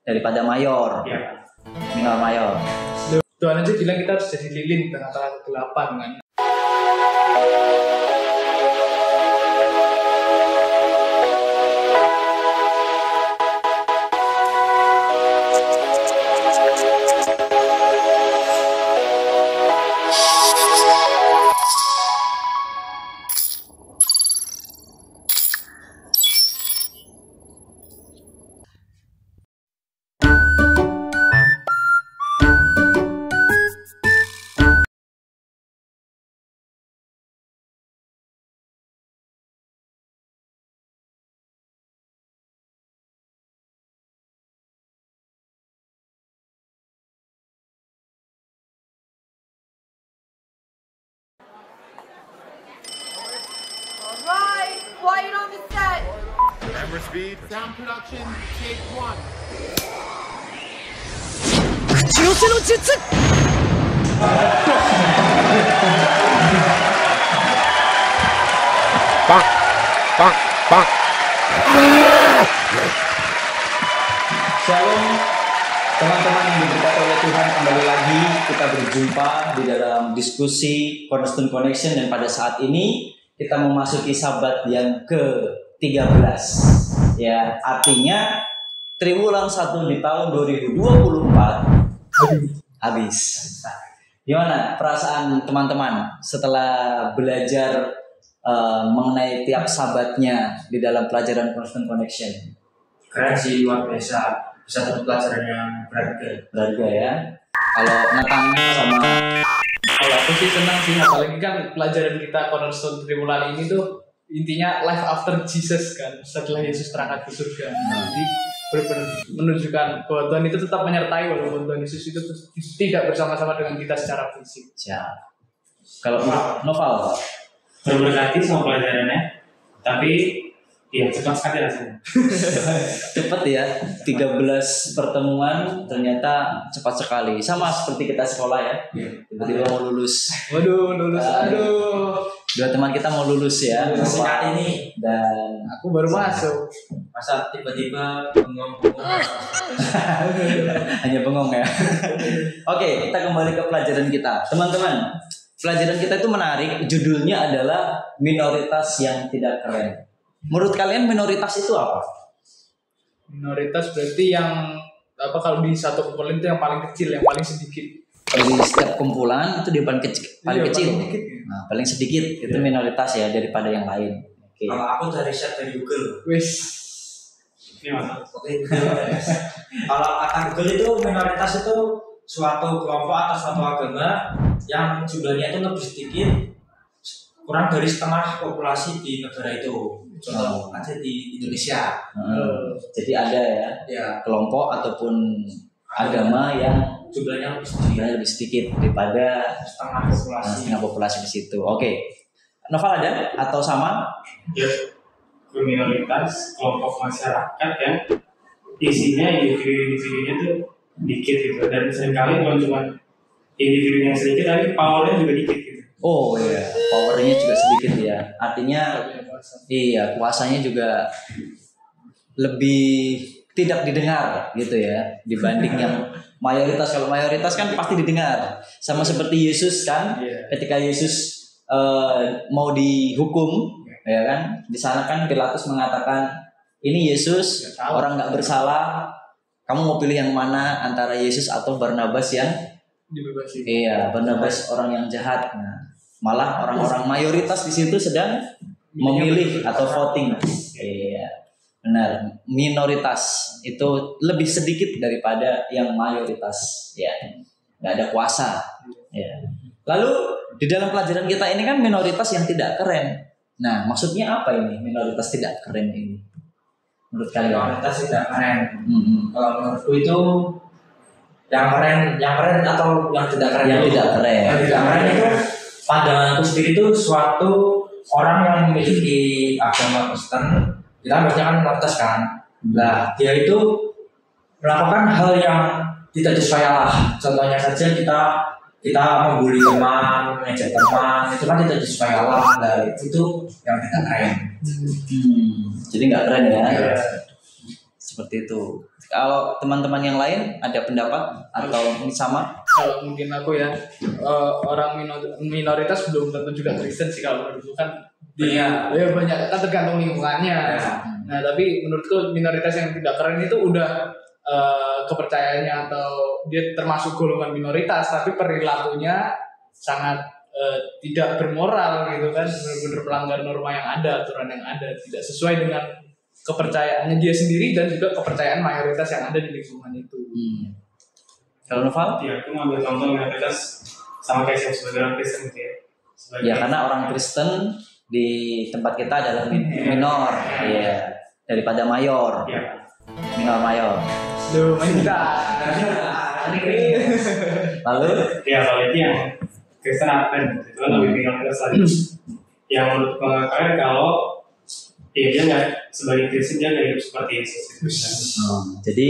daripada mayor. Ya. Minor mayor. Tuhan aja bilang kita harus jadi lilin di tengah-tengah kegelapan kan. Alright, quiet on the set. Camera speed. Sound production, take one. 口寄せの術 Bang, bang, bang. Shalom teman-teman yang diberkati oleh Tuhan, kembali lagi kita berjumpa di dalam diskusi Cornerstone Connection, dan pada saat ini kita memasuki sabat yang ke-13 ya, artinya triwulan 1 di tahun 2024 habis. Gimana perasaan teman-teman setelah belajar mengenai tiap sabatnya di dalam pelajaran Cornerstone Connection? Keren sih, luar biasa. Bisa dapat pelajaran yang Berharga ya. Kalau Nathan sama Kalau aku sih senang sih, apalagi kan pelajaran kita Cornerstone Triwulan ini tuh intinya life after Jesus kan, setelah Yesus terangkat ke surga. Jadi benar-benar menunjukkan bahwa Tuhan itu tetap menyertai walaupun Tuhan Yesus itu tidak bersama-sama dengan kita secara fisik. siap. Kalau untuk Noval, berberkati sama pelajarannya, tapi ya cepat sekali rasanya. cepet ya, 13 pertemuan ternyata cepat sekali. Sama seperti kita sekolah ya, tiba-tiba mau lulus. Waduh, lulus, aduh. Dua teman kita mau lulus ya, Singkat ini, dan Aku baru masuk. masa tiba-tiba bengong-bengong. hanya bengong ya. Oke, kita kembali ke pelajaran kita, teman-teman. Pelajaran kita itu menarik, judulnya adalah minoritas yang tidak keren. Menurut kalian minoritas itu apa? Minoritas berarti yang apa, kalau di satu kumpulan itu yang paling kecil, yang paling sedikit. Di setiap kumpulan itu dia paling kecil, Iya, kecil. paling dikit. Nah, paling sedikit itu minoritas ya daripada yang lain. Oke. Kalau aku dari riset dari Google. Wis. Ini mana? Kalau kata Google itu minoritas itu suatu kelompok atau suatu agama yang jumlahnya itu lebih sedikit, kurang dari setengah populasi di negara itu. Contoh aja di Indonesia. Jadi ada ya, Ya, kelompok ataupun agama yang jumlahnya lebih sedikit, jumlahnya lebih sedikit daripada setengah populasi. setengah populasi di situ. Oke. Novel ada atau sama? Ya, minoritas kelompok masyarakat yang isinya individu-individunya tuh dikit gitu, dan seringkali bukan cuma individunya sedikit tapi powernya juga dikit gitu. Oh iya, powernya juga sedikit ya. Artinya iya, kuasanya juga lebih tidak didengar gitu ya dibanding yang mayoritas. Kalau mayoritas kan pasti didengar. Sama seperti Yesus kan, ketika Yesus mau dihukum, ya kan, di sana kan Pilatus mengatakan ini Yesus orang nggak bersalah, kamu mau pilih yang mana antara Yesus atau Barnabas yang Dibebasi. iya, Barnabas orang yang jahat. Nah, malah orang-orang mayoritas di situ sedang memilih atau voting. Iya, benar. Minoritas itu lebih sedikit daripada yang mayoritas. Ya, nggak ada kuasa. Ya. Lalu di dalam pelajaran kita ini kan minoritas yang tidak keren. Nah, maksudnya apa ini minoritas tidak keren ini? Menurut kalian? Minoritas tidak keren. Mm-mm. Kalau menurutku itu yang keren atau yang tidak keren? Yang itu? tidak keren. Yang tidak keren itu pandanganku sendiri itu suatu orang yang memiliki agama Kristen. Kita biasanya kan minoritas kan. Nah, dia itu melakukan hal yang tidak disukai Allah. Contohnya saja kita membuli teman, mengejek teman, itu kan tidak disukai Allah. Nah, itu yang tidak keren. Jadi nggak keren ya. Seperti itu. Kalau teman-teman yang lain ada pendapat atau sama? Kalau mungkin aku ya, orang minoritas belum tentu juga Kristen sih kalau menurutku kan. Ya banyak kan tergantung lingkungannya. Nah tapi menurutku minoritas yang tidak keren itu udah kepercayaannya atau dia termasuk golongan minoritas tapi perilakunya sangat tidak bermoral gitu kan, benar-benar melanggar norma yang ada, aturan yang ada, tidak sesuai dengan kepercayaannya dia sendiri dan juga kepercayaan mayoritas yang ada di lingkungan itu. Kalau Noval? Ya, aku ngambil contoh minoritas sama kayak saya sebagai orang Kristen gitu ya. Ya karena orang Kristen di tempat kita adalah minor, ya daripada mayor. Ya. Minor mayor. Duh, minta. Lalu? Ya kalau itu yang Kristen Advent itu kan lebih minoritas lagi. Yang menurut kalian kalau ya dia nggak sebagai Kristen dia nggak hidup seperti Yesus. Jadi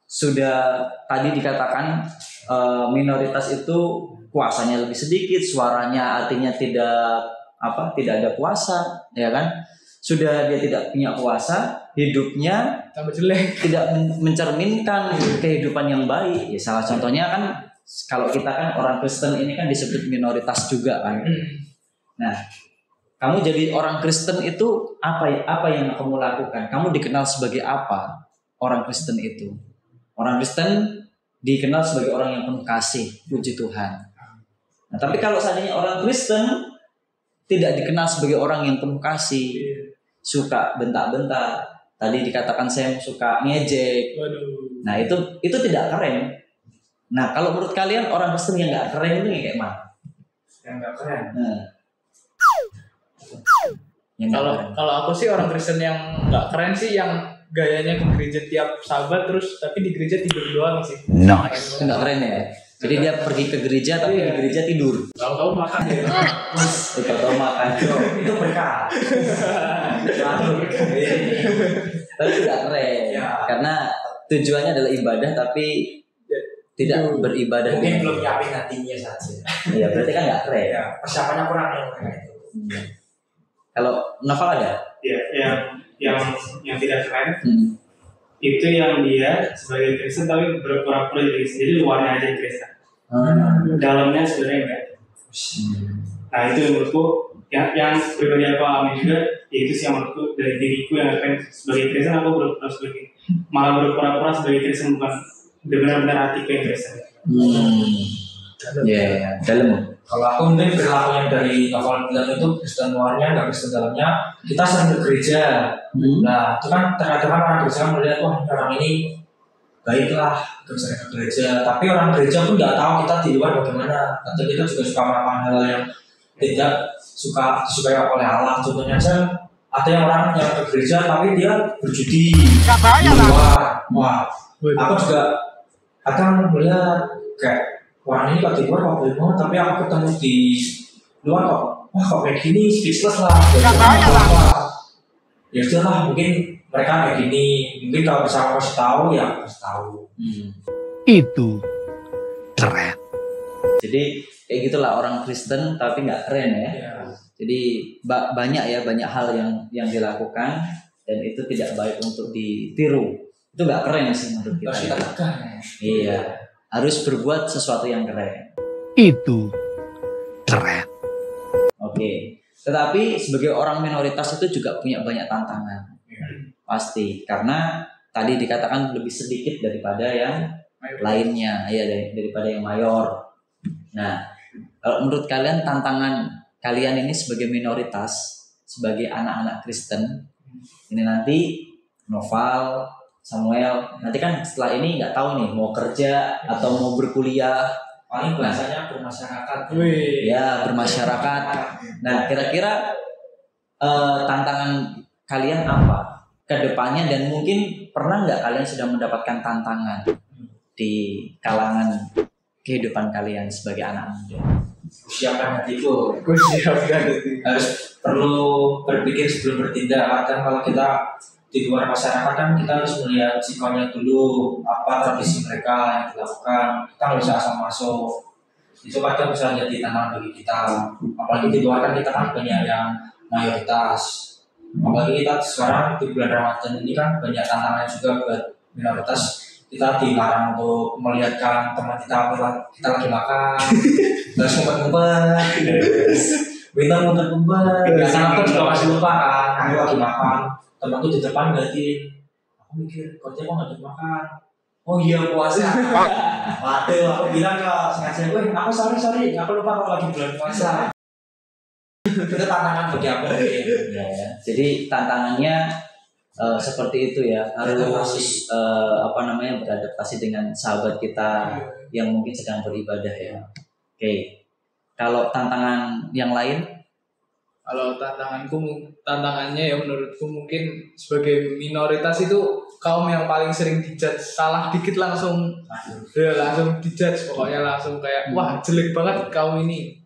sudah tadi dikatakan minoritas itu kuasanya lebih sedikit, suaranya artinya tidak ada kuasa, ya kan? Sudah dia tidak punya kuasa, hidupnya tambah jelek, tidak mencerminkan kehidupan yang baik. Ya, salah contohnya kan kalau kita kan orang Kristen ini kan disebut minoritas juga kan. Nah, kamu jadi orang Kristen itu apa yang kamu lakukan? Kamu dikenal sebagai apa? Orang Kristen itu. Orang Kristen dikenal sebagai orang yang penuh kasih, puji Tuhan. Nah, tapi kalau seandainya orang Kristen tidak dikenal sebagai orang yang penuh kasih, suka bentak-bentak, tadi dikatakan saya suka ngejek. Nah, itu tidak keren. Nah, kalau menurut kalian orang Kristen yang nggak keren itu kayak mana? Yang nggak keren. Kalau aku sih orang Kristen yang nggak keren sih yang gayanya ke gereja tiap Sabat terus tapi di gereja tidur doang sih. Nice. Nggak keren ya. Jadi dia pergi ke gereja tapi di gereja tidur. Tahu makan ya. Tahu makan. Itu berkah. Tapi tidak keren. Ya. Karena tujuannya adalah ibadah tapi tidak beribadah. Mungkin belum nyiapin hatinya saja. Iya, berarti kan nggak keren. Ya, persiapannya kurang yang mereka itu. Kalau Novel ada? Ya, yang tidak keren itu yang dia sebagai Kristen tapi berpura-pura jadi Kristen, jadi luarnya aja Kristen, dalamnya sebenarnya enggak. Nah itu menurutku yang pribadi aku alami juga, yaitu sih yang menurutku dari diriku yang keren sebagai Kristen aku malah berpura-pura sebagai Kristen, bukan benar-benar hati yang Kristen. Ya, dalam. Kalau aku mungkin perilaku yang dari Novel bilang itu Kristen luarnya, nggak Kristen dalamnya. Kita sering ke gereja. Nah, itu kan terkadang orang gereja melihat wah orang ini baiklah, terus sering ke gereja. Tapi orang gereja pun nggak tahu kita di luar bagaimana. Atau kita juga suka melakukan hal yang tidak disukai oleh Allah. Contohnya aja ada yang orang yang ke gereja tapi dia berjudi di luar. Wah, aku juga kadang melihat kayak orang ini kok di luar kok boleh banget, tapi aku ketemu di luar kok kayak gini, speechless lah. Ya sudah lah, mungkin mereka kayak gini. Mungkin kalau bisa kasih tahu ya kasih tahu. Itu keren. Jadi kayak gitulah orang Kristen tapi nggak keren ya. Jadi banyak hal yang dilakukan dan itu tidak baik untuk ditiru. Itu nggak keren sih menurut kita. Harus kita tekan. Iya. Harus berbuat sesuatu yang keren. Itu keren. Oke. Tetapi sebagai orang minoritas itu juga punya banyak tantangan. Pasti. Karena tadi dikatakan lebih sedikit daripada yang lainnya. Ya, daripada yang mayor. Nah, kalau menurut kalian tantangan kalian ini sebagai minoritas, sebagai anak-anak Kristen, ini nanti Noval, Samuel, nanti kan setelah ini nggak tahu nih mau kerja atau mau berkuliah. Paling bahasanya bermasyarakat. Ya, bermasyarakat. Nah, kira-kira tantangan kalian apa ke depannya dan mungkin pernah nggak kalian sudah mendapatkan tantangan di kalangan kehidupan kalian sebagai anak muda? Siapkan hatiku. Harus Perlu berpikir sebelum bertindak. Kadang kalau kita di luar masyarakat kan kita harus melihat sikonnya dulu, apa tradisi mereka yang dilakukan. Kita nggak bisa asal masuk. Itu kadang bisa jadi tantangan bagi kita. Apalagi di luar kan kita kan banyak yang mayoritas. Apalagi kita sekarang di bulan Ramadan ini kan banyak tantangan juga buat minoritas. Kita dilarang untuk melihatkan teman kita lagi makan, terus ngumpet-ngumpet, bintang ngumpet-ngumpet. Karena aku juga masih lupa kan, aku lagi makan, temanku di depan ganti. Aku mikir, kok dia nggak lagi makan? Oh iya puasa. Waduh, aku bilang ke sengaja, aku sorry, aku lupa kalau lagi bulan puasa. Itu tantangan bagi aku. Ya. Jadi tantangannya seperti itu ya, harus beradaptasi dengan sahabat kita yang mungkin sedang beribadah ya. Oke. Kalau tantangan yang lain? Kalau tantangannya ya menurutku mungkin sebagai minoritas itu kaum yang paling sering dijudge, salah dikit langsung dijudge, pokoknya langsung kayak wah jelek banget kaum ini.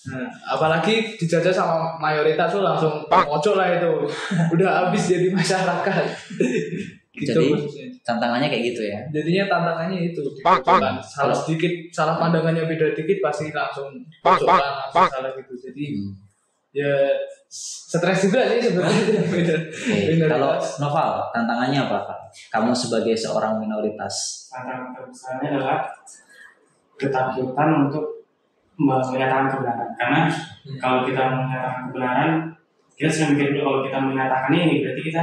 Nah, apalagi dijajah sama mayoritas tuh langsung pojok lah itu, udah habis jadi masyarakat. Gitu, jadi maksudnya. tantangannya kayak gitu ya. Jadinya tantangannya itu, salah sedikit, salah pandangannya beda dikit pasti langsung pojokan, langsung salah gitu. Jadi ya stres juga sih sebenarnya. Kalau Noval, tantangannya apa Pak? Kamu sebagai seorang minoritas. Tantangan terbesarnya adalah ketakutan untuk menyatakan kebenaran. Karena kalau kita menyatakan kebenaran, kita sering mikir dulu kalau kita menyatakan ini berarti kita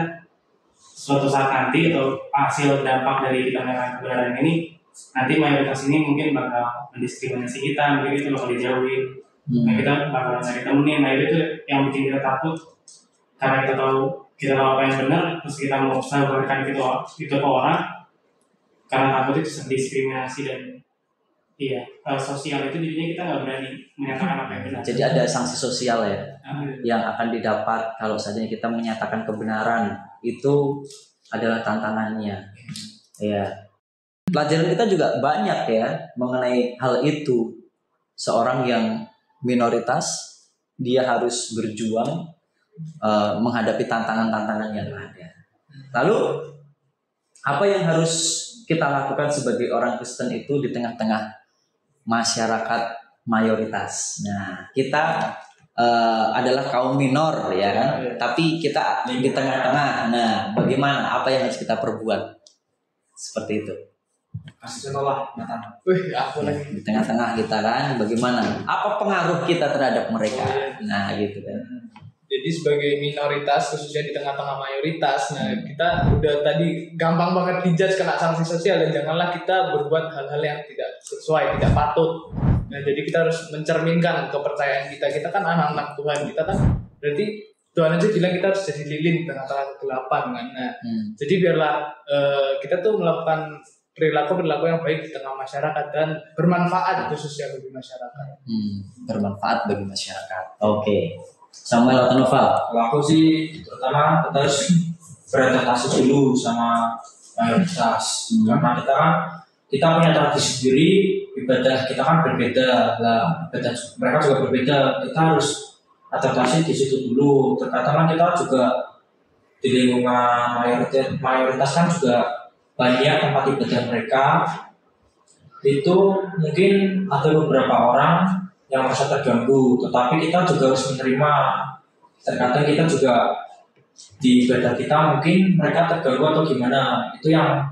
suatu saat nanti atau hasil dampak dari kita menyatakan kebenaran ini nanti mayoritas ini mungkin bakal mendiskriminasi kita, mungkin itu bakal dijauhin. Nah, kita bakal cari temenin. Nah itu yang bikin kita takut karena kita tahu apa yang benar, terus kita mau sabarkan itu ke orang karena takut itu diskriminasi dan sosial itu jadinya kita nggak berani menyatakan apa yang benar. Jadi ada sanksi sosial ya yang akan didapat kalau saja kita menyatakan kebenaran, itu adalah tantangannya. Ya. Pelajaran kita juga banyak ya mengenai hal itu. Seorang yang minoritas dia harus berjuang menghadapi tantangan-tantangan yang ada. Lalu apa yang harus kita lakukan sebagai orang Kristen itu di tengah-tengah masyarakat mayoritas? Nah, kita adalah kaum minor ya kan, tapi kita di tengah-tengah. Nah, bagaimana? Apa yang harus kita perbuat? Seperti itu. Kasih contoh lah, Nathan. Aku lagi Di tengah-tengah kita kan, bagaimana? Apa pengaruh kita terhadap mereka? Nah, gitu kan. Jadi sebagai minoritas khususnya di tengah-tengah mayoritas, nah kita udah tadi gampang banget dijudge, kena sanksi sosial, dan janganlah kita berbuat hal-hal yang tidak sesuai, tidak patut. Nah jadi kita harus mencerminkan kepercayaan kita. Kita kan anak-anak Tuhan, kita kan berarti Tuhan aja bilang kita harus jadi lilin di tengah-tengah kegelapan kan. Nah jadi biarlah kita tuh melakukan perilaku yang baik di tengah masyarakat dan bermanfaat khususnya bagi masyarakat. Bermanfaat bagi masyarakat. Oke. Samuel atau Noval? Kalau aku sih pertama kita harus beradaptasi dulu sama mayoritas. Karena kita punya tradisi sendiri, ibadah kita kan berbeda lah, ibadah mereka juga berbeda. Kita harus adaptasi di situ dulu. Terkadang kan kita juga di lingkungan mayoritas kan juga banyak tempat ibadah mereka. Itu mungkin ada beberapa orang yang merasa terganggu, tetapi kita juga harus menerima. Terkadang kita juga di ibadah kita mungkin mereka terganggu atau gimana. Itu yang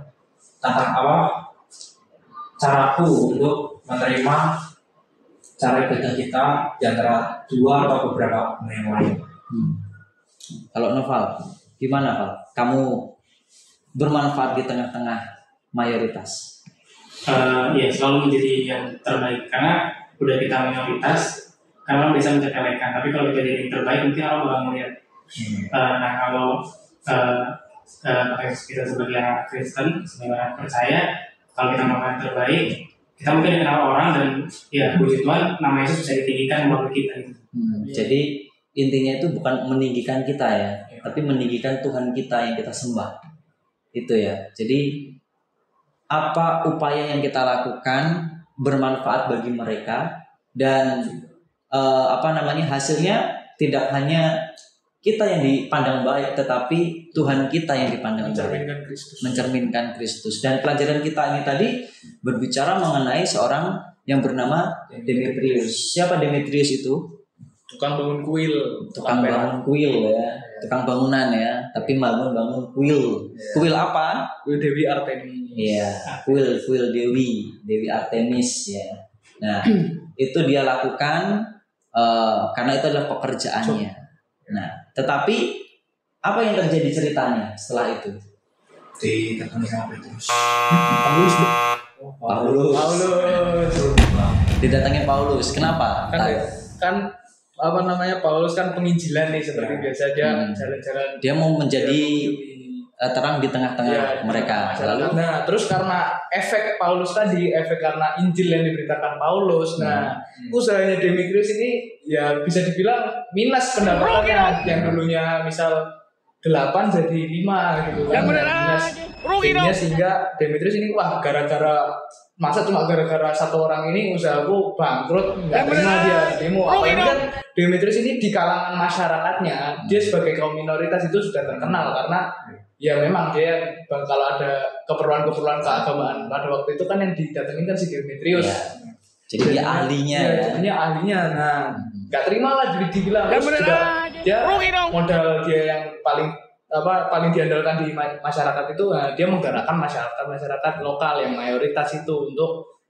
caraku untuk menerima cara ibadah kita di antara dua atau beberapa yang lain. Kalau Noval, gimana Val? Kamu bermanfaat di tengah-tengah mayoritas? Ya selalu menjadi yang terbaik karena udah kita minoritas, kalau bisa mencapaikan. Tapi kalau kita jadi yang terbaik, mungkin orang bakal melihat. Nah kalau kita sebagai anak Kristen, sebagai anak percaya, kalau kita melakukan yang terbaik, kita mungkin dikenal orang dan ya puji Tuhan, nama Yesus bisa ditinggikan melalui kita. Jadi intinya itu bukan meninggikan kita ya, tapi meninggikan Tuhan kita yang kita sembah. Itu ya. Jadi apa upaya yang kita lakukan bermanfaat bagi mereka dan hasilnya tidak hanya kita yang dipandang baik, tetapi Tuhan kita yang dipandang baik, mencerminkan Kristus. Dan pelajaran kita ini tadi berbicara mengenai seorang yang bernama Demetrius. Siapa Demetrius itu? tukang bangun kuil, tukang bangun kuil ya, tukang bangunan ya, tapi bangun kuil. Kuil apa? Kuil Dewi Artemis. Iya, kuil Dewi Artemis ya. Nah, itu dia lakukan karena itu adalah pekerjaannya. Nah, tetapi apa yang terjadi ceritanya setelah itu? Didatangi sama Petrus. Paulus. Didatangi Paulus. Kenapa? Kan apa namanya, Paulus kan penginjilan nih seperti biasa dia jalan-jalan. Dia mau menjadi terang di tengah-tengah mereka. Lalu, nah terus karena efek Paulus tadi, efek karena Injil yang diberitakan Paulus, nah usahanya Demetrius ini ya bisa dibilang minus pendapatannya, yang dulunya misal 8 jadi 5 gitu kan. Minus, sehingga Demetrius ini wah gara-gara satu orang ini usahaku bangkrut, nggak terima dia demo. Apalagi kan Demetrius ini di kalangan masyarakatnya dia sebagai kaum minoritas itu sudah terkenal karena ya memang dia kalau ada keperluan keagamaan pada waktu itu kan yang didatengin kan si Demetrius. ya. Jadi dia ahlinya. Dia ahlinya. Nah, nggak terima lah dibilang. Terus juga dia modal dia yang paling diandalkan di masyarakat itu, nah, dia menggerakkan masyarakat lokal yang mayoritas itu untuk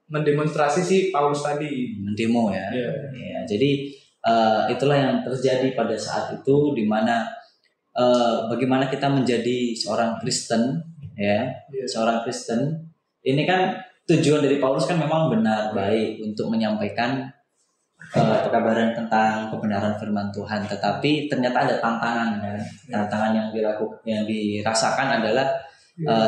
mendemonstrasi si Paulus tadi. Mendemo ya. Ya, jadi itulah yang terjadi pada saat itu, di mana bagaimana kita menjadi seorang Kristen ya. Seorang Kristen ini kan tujuan dari Paulus kan memang benar, baik untuk menyampaikan pekabaran tentang kebenaran firman Tuhan, tetapi ternyata ada tantangan kan. Tantangan yang dirasakan adalah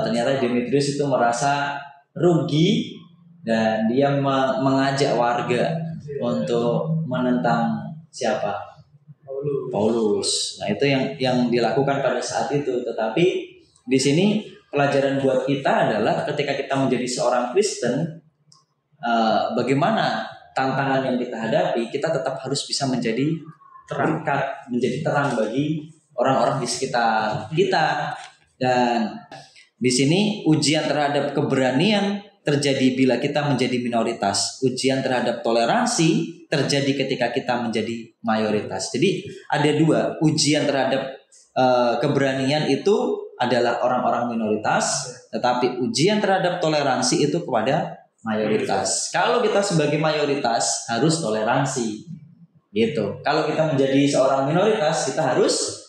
ternyata Demetrius itu merasa rugi dan dia mengajak warga untuk menentang siapa? Paulus. Nah, itu yang dilakukan pada saat itu. Tetapi di sini pelajaran buat kita adalah ketika kita menjadi seorang Kristen, bagaimana tantangan yang kita hadapi, kita tetap harus bisa menjadi berkat, menjadi terang bagi orang-orang di sekitar kita. Dan di sini ujian terhadap keberanian terjadi bila kita menjadi minoritas. Ujian terhadap toleransi terjadi ketika kita menjadi mayoritas. Jadi ada dua, ujian terhadap keberanian itu adalah orang-orang minoritas, tetapi ujian terhadap toleransi itu kepada mayoritas. Kalau kita sebagai mayoritas harus toleransi, gitu. Kalau kita menjadi seorang minoritas, kita harus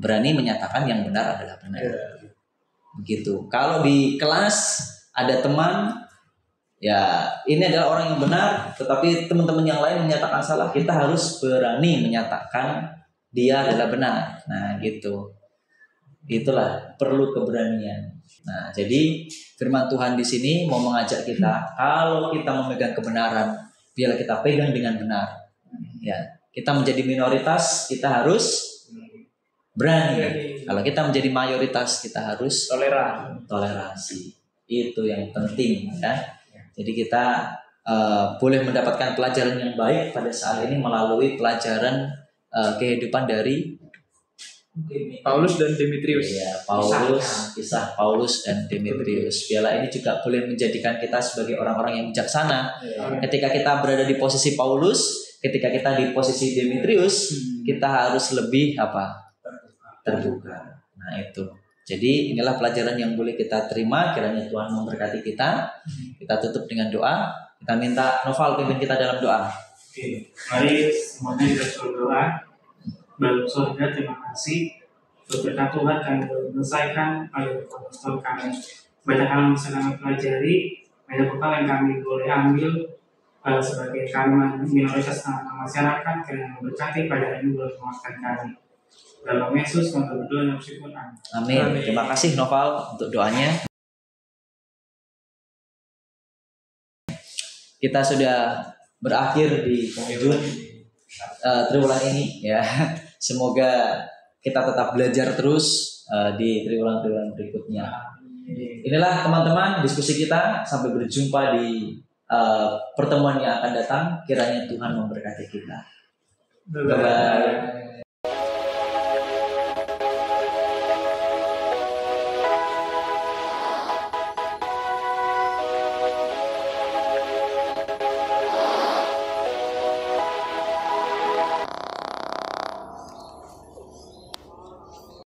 berani menyatakan yang benar adalah benar. Begitu. Kalau di kelas ada teman, ya ini adalah orang yang benar, tetapi teman-teman yang lain menyatakan salah, kita harus berani menyatakan dia adalah benar. Nah, gitu. Itulah perlu keberanian. Nah, jadi firman Tuhan di sini mau mengajak kita, kalau kita memegang kebenaran, biarlah kita pegang dengan benar. Ya, kita menjadi minoritas, kita harus berani. Kalau kita menjadi mayoritas, kita harus toleransi. Itu yang penting, kan? Jadi kita boleh mendapatkan pelajaran yang baik pada saat ini melalui pelajaran kehidupan dari Paulus dan Demetrius. Ya, kisah Paulus dan Demetrius. Biarlah ini juga boleh menjadikan kita sebagai orang-orang yang bijaksana. Ketika kita berada di posisi Paulus, ketika kita di posisi Demetrius, kita harus lebih terbuka. Nah, itu. Jadi inilah pelajaran yang boleh kita terima. Kiranya Tuhan memberkati kita. Kita tutup dengan doa. Kita minta Noval pimpin kita dalam doa. Oke, mari semuanya kita berdoa. Bapak Saudara, terima kasih berkat Tuhan kami menyelesaikan ayat apostol kami. Banyak hal yang bisa kami pelajari, banyak bekal yang kami boleh ambil sebagai kami minoritas masyarakat yang memberkati pada ini boleh menguatkan kami. Dalam Yesus kami berdoa dan bersyukur. Amin. Terima kasih Noval untuk doanya. Kita sudah berakhir di penghujung triwulan ini ya. Semoga kita tetap belajar terus di triwulan-triwulan berikutnya. Inilah teman-teman diskusi kita. Sampai berjumpa di pertemuan yang akan datang. Kiranya Tuhan memberkati kita. Bye-bye.